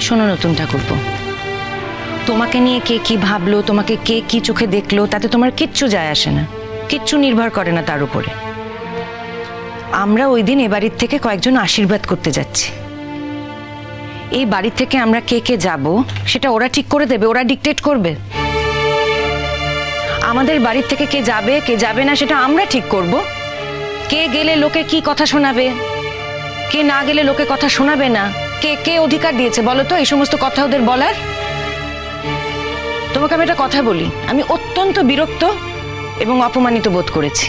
শোনো নতুন ঠাকুরপো, তোমাকে নিয়ে কে কি ভাবলো, তোমাকে কে কি চোখে দেখলো, তাতে তোমার কিচ্ছু যায় আসে না, কিচ্ছু নির্ভর করে না তার উপরে। আমরা ওই দিন এ বাড়ির থেকে কয়েকজন আশীর্বাদ করতে যাচ্ছি। এই বাড়ি থেকে আমরা কে কে যাব সেটা ওরা ঠিক করে দেবে, ওরা ডিক্টেট করবে। আমাদের বাড়ির থেকে কে যাবে না সেটা আমরা ঠিক করব। কে গেলে লোকে কি কথা শোনাবে, কে না গেলে লোকে কথা শোনাবে না, কে কে অধিকার দিয়েছে বলো তো এই সমস্ত কথা ওদের বলার? তোমাকে আমি একটা কথা বলি, আমি অত্যন্ত বিরক্ত এবং অপমানিত বোধ করেছি।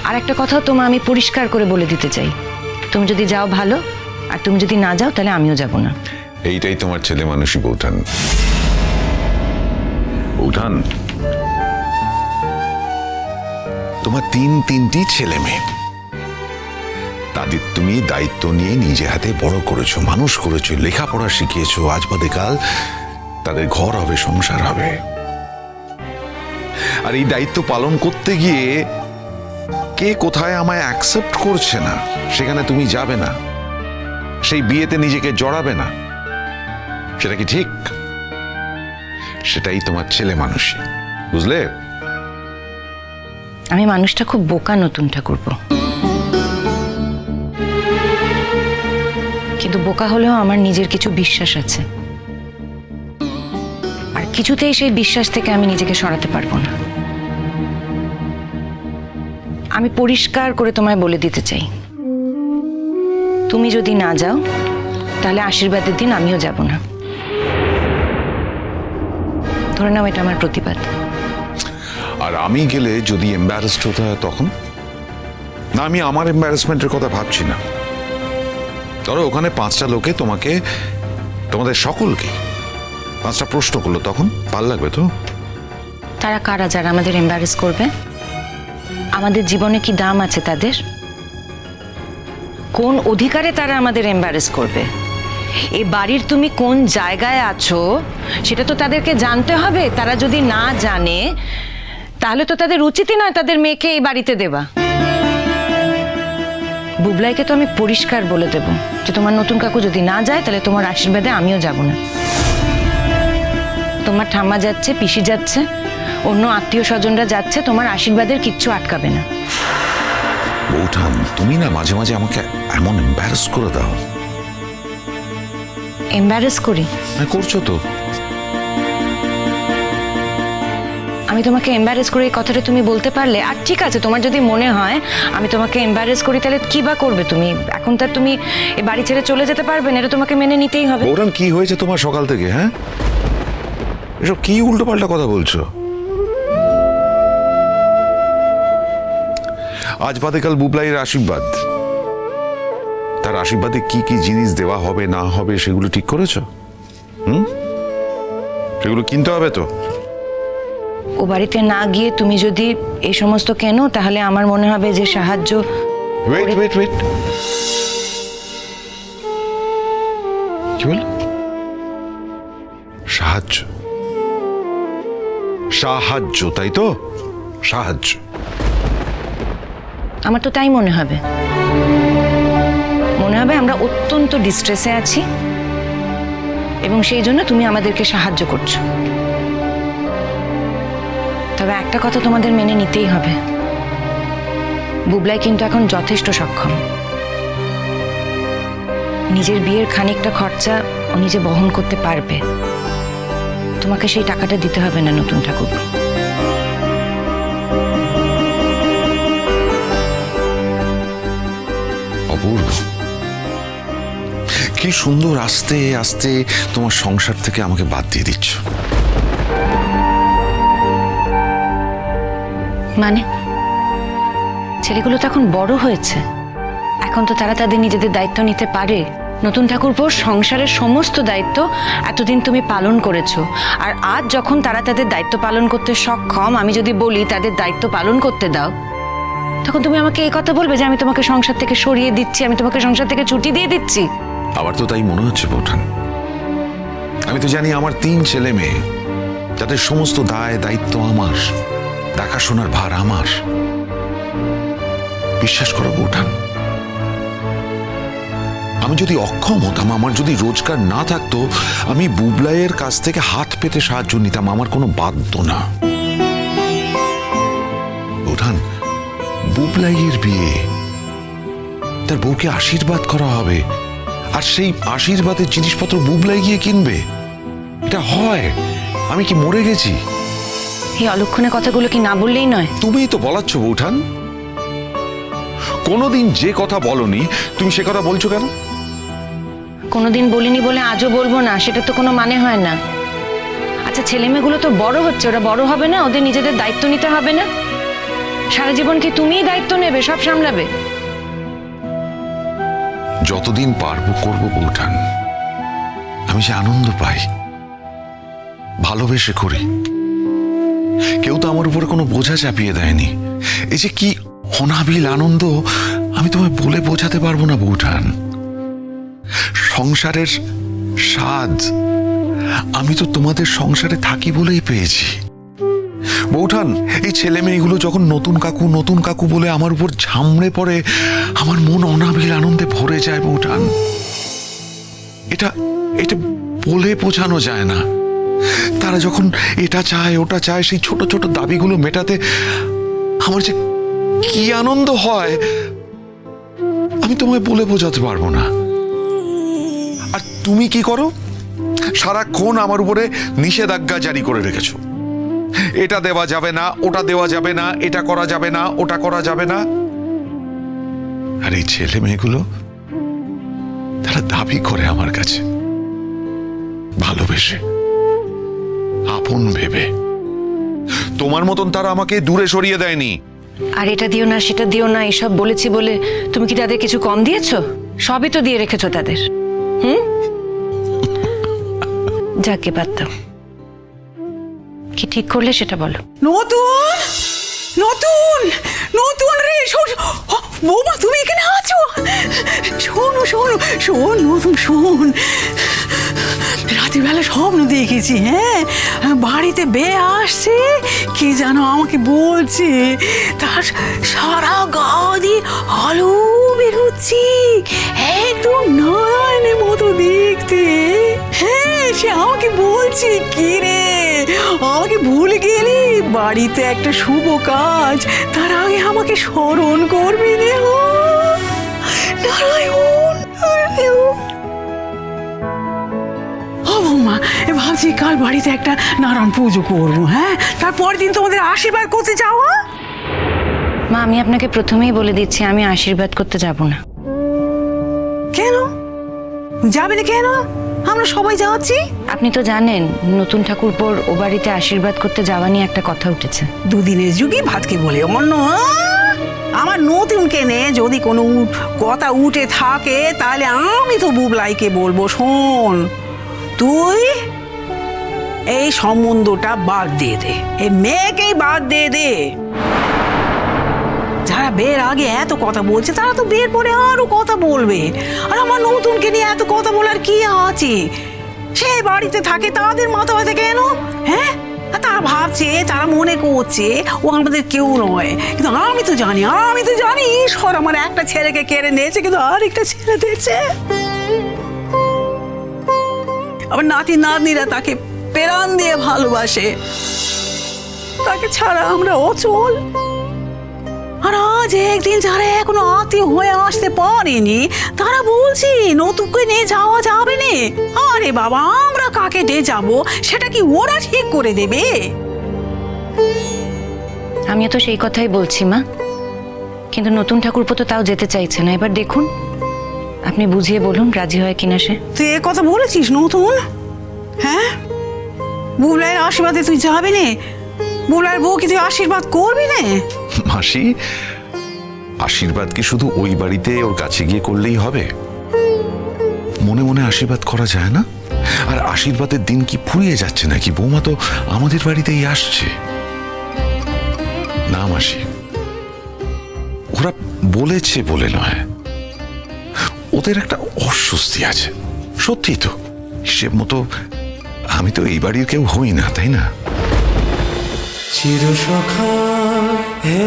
আর একটা কথা তোমায় আমি পরিষ্কার করে বলে দিতে চাই, তুমি যদি যাও ভালো, আর তুমি যদি না যাও তাহলে আমিও যাব না। এইটাই তোমার ছেলে মানুষই বৌঠান। বৌঠান, তোমার তিনটি ছেলে মেয়ে, তাদের তুমি দায়িত্ব নিয়ে নিজে হাতে বড় করেছো, মানুষ করেছো, লেখাপড়া শিখিয়েছো। আজ বাদে কাল তাদের ঘর হবে, সংসার হবে। আর এই দায়িত্ব পালন করতে গিয়ে কে কোথায় আমায় অ্যাকসেপ্ট করছে না সেখানে তুমি যাবে না, সেই বিয়েতে নিজেকে জড়াবে না, সেটা কি ঠিক? সেটাই তোমার ছেলে মানুষই, বুঝলে? আমি মানুষটা খুব বোকা নতুন ঠাকুরপো, কিন্তু বোকা হলেও আমার নিজের কিছু বিশ্বাস আছে, আর কিছুতেই সেই বিশ্বাস থেকে আমি নিজেকে সরাতে পারবো না। আমি পরিষ্কার করে তোমায় বলে দিতে চাই, তুমি যদি না যাও তাহলে আশীর্বাদের দিন আমিও যাব না। ধরে নাও এটা আমার প্রতিবাদ। আর আমি গেলে যদি এম্বারাসড হতে হয় তখন? না, আমি আমার এম্বারাসমেন্টের কথা ভাবছি না। ধরো ওখানে 5টা লোকে তোমাদের সকলকে 5টা প্রশ্ন করলো, তখন ভাল লাগবে তো? তারা কারা যারা আমাদের এম্বারেস করবে? আমাদের জীবনে কি দাম আছে তাদের? কোন অধিকারে তারা আমাদের এম্বারেস করবে? এই বাড়ির তুমি কোন জায়গায় আছো সেটা তো তাদেরকে জানতে হবে। তারা যদি না জানে তাহলে তো তাদের উচিতই নয় তাদের মেয়েকে এই বাড়িতে দেওয়া। বুবলাইকে তো আমি পরিষ্কার বলে দেব যে তোমার নতুন কাকু যদি না যায় তাহলে তোমার আশীর্বাদে আমিও যাব না। তোমার ঠাম্মা যাচ্ছে, পিসি যাচ্ছে, অন্য আত্মীয় স্বজনরা যাচ্ছে, তোমার আশীর্বাদের কিচ্ছু আটকাবে না। বৌঠান, তুমি না মাঝে মাঝে আমাকে এমন এম্বারাস করে দাও। এম্বারেস করি? করছো তো। আমি তোমাকে এম্বারেস করে এই কথাটা তুমি বলতে পারলে? আর ঠিক আছে, তোমার যদি মনে হয় আমি তোমাকে এম্বারেস করি তাহলে কি বা করবে তুমি? এখন তার তুমি এই বাড়ি ছেড়ে চলে যেতে পারবে না, এটা তোমাকে মেনে নিতেই হবে। বৌঠান, কি হয়েছে তোমার সকাল থেকে? হ্যাঁ, এসব কি উল্টো পাল্টা কথা বলছো? আজ বাদে কাল বুবলাইয়ের আশীর্বাদ, তার আশীর্বাদে কি কি জিনিস দেওয়া হবে না হবে সেগুলো ঠিক করেছো? সেগুলো কিনতে হবে তো। ও বাড়িতে না গিয়ে তুমি যদি এই সমস্ত কেনো তাহলে আমার মনে হবে যে সাহায্য। ওয়েট, কি বল? সাহায্য? সাহায্য, তাই তো? সাহায্য। আমার তো তাই মনে হবে। আমরা অত্যন্ত ডিস্ট্রেসে আছি এবং সেই জন্য তুমি আমাদেরকে সাহায্য করছো। তবে একটা কথা তোমাদের মেনে নিতেই হবে, বুবলাই কিন্তু এখন যথেষ্ট সক্ষম। নিজের বিয়ের খানিকটা খরচা ও নিজে বহন করতে পারবে। তোমাকে সেই টাকাটা দিতে হবে না নতুন ঠাকুর। অপূর্ব, কি সুন্দর আস্তে আস্তে তোমার সংসার থেকে আমাকে বাদ দিয়ে দিচ্ছ। মানে ছেলেগুলো তো এখন বড় হয়েছে, এখন তো তারা তাদের নিজেদের দায়িত্ব নিতে পারে। নতুন ঠাকুরপোর সংসারের সমস্ত দায়িত্ব এতদিন তুমি পালন করেছো, আর আজ যখন তারা তাদের দায়িত্ব পালন করতে সক্ষম, আমি যদি বলি তাদের দায়িত্ব পালন করতে দাও, তখন তুমি আমাকে এই কথা বলবে যে আমি তোমাকে সংসার থেকে সরিয়ে দিচ্ছি, আমি তোমাকে সংসার থেকে ছুটি দিয়ে দিচ্ছি? আবার তো তাই মনে হচ্ছে বৌঠান। আমি তো জানি আমার 3 ছেলে মেয়ে, যাদের সমস্ত দায় দায়িত্ব আমার, দেখাশোনার ভার আমার। বিশ্বাস করো বৌঠান, আমি যদি অক্ষম হতাম, আমার যদি রোজগার না থাকতো, আমি বুবলাইয়ের কাছ থেকে হাত পেতে সাহায্য নিতাম, আমার কোনো বাধ্য না। বৌঠান, বুবলাইয়ের বিয়ে, তার বউকে আশীর্বাদ করা হবে, আর সেই আশীর্বাদের জিনিসপত্র বুবলাই গিয়ে কিনবে? এটা হয়? আমি কি মরে গেছি? এই অলক্ষণে কথাগুলো কি না বললেই নয়? তুমিই তো বলাচ্ছ বৌঠান। কোনোদিন যে কথা বলনি তুমি সে কথা বলছো কেন? কোনোদিন বলিনি বলে আজও বলবো না, সেটা তো কোনো মানে হয় না। আচ্ছা, ছেলেমেয়েগুলো তো বড় হচ্ছে, ওরা বড় হবে না? ওদের নিজেদের দায়িত্ব নিতে হবে না? সারা জীবন কি তুমিই দায়িত্ব নেবে, সব সামলাবে? যতদিন পারবো করবো বৌঠান। আমি যে আনন্দ পাই, ভালোবেসে করি। কেউ তো আমার উপরে কোনো বোঝা চাপিয়ে দেয়নি। এই যে কি অনাবিল আনন্দ, আমি তোমায় বলে বোঝাতে পারবো না বৌঠান। সংসারের স্বাদ আমি তো তোমাদের সংসারে থাকি বলেই পেয়েছি বৌঠান। এই ছেলে মেয়েগুলো যখন নতুন কাকু বলে আমার উপর ঝামড়ে পড়ে, আমার মন অনাবিল আনন্দে ভরে যায় বৌঠান। এটা এটা বলে বোঝানো যায় না। তারা যখন এটা চায় ওটা চায়, সেই ছোট ছোট দাবিগুলো মেটাতে আমার যে কি আনন্দ হয়, আমি তোমায় বলে বোঝাতে পারবো না। আর তুমি কি করো? সারাক্ষণ আমার উপরে নিষেধাজ্ঞা জারি করে রেখেছো। এটা দেওয়া যাবে না, ওটা দেওয়া যাবে না, এটা করা যাবে না, ওটা করা যাবে না। আর এই ছেলে মেয়েগুলো, তারা দাবি করে আমার কাছে, ভালোবেসে, আপন ভেবে। তোমার মতন তারা আমাকে দূরে সরিয়ে দেয়নি। আর এটা দিও না, সেটা দিও না, এসব বলেছি বলে তুমি কি তাদের কিছু কম দিয়েছো? সবই তো দিয়ে রেখেছো তাদের। যাকে বাদ দাও। কি ঠিক করলে সেটা বলো। নতুন নতুন নতুন রে, শোন বৌমা, তুমি এখানে আছো? শোনো শোনো শোন নতুন, শোন। রাতের বেলা স্বপ্ন দেখেছি। হ্যাঁ, বাড়িতে বেয়ে আসছে, কে যেন আমাকে বলছে, তার সারা গা দিয়ে আলো বেরোচ্ছি, একদম নারায়ণের মতো দেখতে। হ্যাঁ, সে আমাকে বলছে, কি রে আমাকে ভুলে গেলি? বাড়িতে একটা শুভ কাজ, তার আগে আমাকে স্মরণ করবি রে। ও নারায়ণ, নারায়ণ। ও বৌমা, ভাবছি কাল বাড়িতে একটা নারায়ণ পুজো করবো। হ্যাঁ, তারপর দিন তোমাদের আশীর্বাদ করতে যাওয়া। মা, আমি আপনাকে প্রথমেই বলে দিচ্ছি, আমি আশীর্বাদ করতে যাব না। কেন যাবে না? কেন? আমরা সবাই যাচ্ছি। আপনি তো জানেন, নতুন ঠাকুরপোর ও বাড়িতে আশীর্বাদ করতে যাওয়া নিয়ে একটা কথা উঠেছে। দুদিনের যুগে ভাতকে বলে অন্য। আমার নতুনকে নে যদি কোনো কথা উঠে থাকে, তাহলে আমি তো বুবলাইকে বলবো, শোন তুই এই সম্বন্ধটা বাদ দিয়ে দে, এই মেয়েকেই বাদ দিয়ে দে। যারা বের আগে এত কথা বলছে, তারা তো বের পরে আরো কথা বলবে। আর আমার নতুনকে নিয়ে এত কথা বলার কি আছে? সে বাড়িতে থাকে, তাদের মাথা ব্যথা কেন? হ্যাঁ, তারা ভাবছে, তারা মনে করছে ও আমাদের কেউ নয়। কিন্তু আমি তো জানি ঈশ্বর আমার একটা ছেলেকে কেড়ে নিয়েছে, কিন্তু আরেকটা ছেলে দিয়েছে। আবার নাতি নাতনিরা তাকে প্রাণ দিয়ে ভালোবাসে, তাকে ছাড়া আমরা অচল। আর আজ একদিন যারা এখনো আত্মীয় হয়ে আসতে পারেনি, তারা বলছি নতুনকে নিয়ে যাওয়া যাবে না। আরে বাবা, আমরা কাকে নিয়ে যাব সেটা কি ওরা ঠিক করে দেবে? আমিও তো সেই কথাই বলছি মা, কিন্তু নতুন ঠাকুরপো তো তাও যেতে চাইছে না। এবার দেখুন, আপনি বুঝিয়ে বলুন রাজি হয় কিনা সে। তুই এ কথা বলেছিস নতুন? হ্যাঁ, বুবলাইয়ের আশীর্বাদে তুই যাবি না? বুবলাইয়ের বউকে তুই আশীর্বাদ করবি না? মাসি, আশীর্বাদ কি শুধু ওই বাড়িতে ওর কাছে গিয়ে করলেই হবে? মনে মনে আশীর্বাদ করা যায় না? আর আশীর্বাদের দিন কি ফুরিয়ে যাচ্ছে নাকি? বৌমা তো আমাদের বাড়িতেই আসছে। না মাসি, ওরা বলেছে বলে নয়, ওদের একটা অস্বস্তি আছে। সত্যি তো, হিসেব মতো আমি তো এই বাড়ির কেউ হই না, তাই না? চিরসখা হে